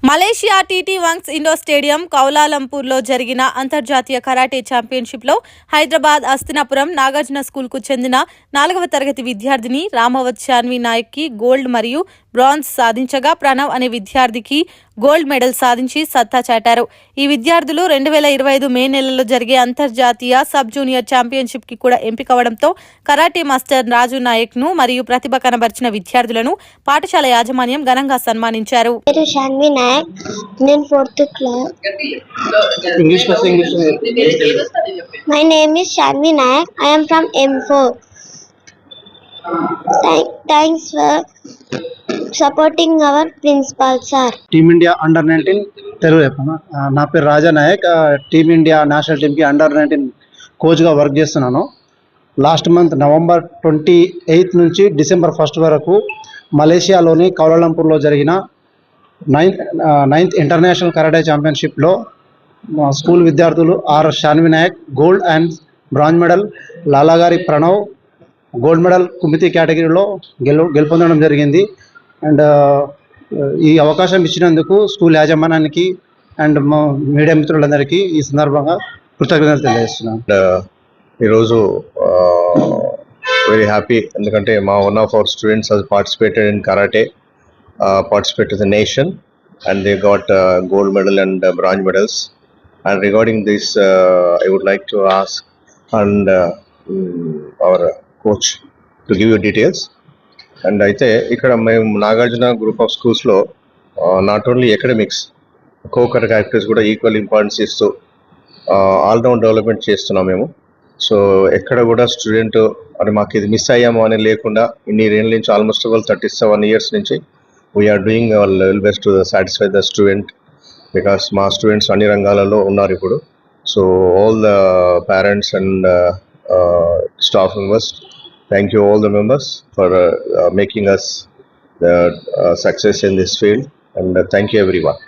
Malaysia TT వంగ్స్ indoor stadium కౌలాలంపూర్లో జరిగిన అంతర్జాతీయ karate ఛాంపియన్షిప్లో Hyderabad Hastinapuram Nagarjuna స్కూల్కు చెందిన 4వ తరగతి విద్యార్థిని రామవత్ శాన్వి నాయక్కి గోల్డ్ మరియు బ్రాంజ్ సాధించగా ప్రణవ్ అనే విద్యార్థికి గోల్డ్ మెడల్ సాధించి సత్తా చాటారు. ఈ విద్యార్థులు 2025 మే నెలలో జరిగే అంతర్జాతీయ సబ్ జూనియర్ ఛాంపియన్షిప్కి కూడా ఎంపికవడంతో కరాటే మాస్టర్ రాజు నాయక్ను మరియు ప్రతిభ కనబర్చిన విద్యార్థులను పాఠశాల యాజమాన్యం ఘనంగా సన్మానించారు. నేను 4th class. My name is Shanvi Nayak. I am from M4. Thanks for supporting our principal sir. Team India under 19 Telugu చెప్పనా. నా పేరు రాజా నాయక్. టీమ్ ఇండియా నేషనల్ టీమ్కి అండర్ 19 కోచ్గా వర్క్ చేస్తున్నాను. లాస్ట్ మంత్ నవంబర్ 28 నుంచి డిసెంబర్ 1 వరకు మలేషియాలోని కౌలాలంపూర్లో జరిగిన 9th ఇంటర్నేషనల్ కరాటే ఛాంపియన్షిప్లో స్కూల్ విద్యార్థులు R Shanvi Nayak gold and bronze medal, Lalagari Pranav gold medal kumite కేటగిరీలో గెలుపొందడం జరిగింది. అండ్ ఈ అవకాశం ఇచ్చినందుకు స్కూల్ యాజమాన్యానికి అండ్ మీడియా మిత్రులందరికీ ఈ సందర్భంగా కృతజ్ఞతలు తెలియజేస్తున్నాను. ఈరోజు వెరీ హ్యాపీ, ఎందుకంటే మా one of our students has participated in karate, participated in the nation, and they got gold medal and bronze medals. And regarding this, I would like to ask and our coach to give you details. And అయితే ఇక్కడ మేము Nagarjuna group of స్కూల్స్లో not only academics, co curricular activities కూడా equal importance ఇస్తూ all round development చేస్తున్నాం మేము. So ఎక్కడ కూడా స్టూడెంట్ అని మాకు ఇది మిస్ అయ్యాము అని లేకుండా ఇన్ని ఏళ్ళ నుంచి ఆల్మోస్ట్ 37 years నుంచి we are doing our level best to satisfy the student, because మా స్టూడెంట్స్ అన్ని రంగాలలో ఉన్నారు ఇప్పుడు. So all the parents and staff members, thank you all the members for making us success in this field, and thank you every one.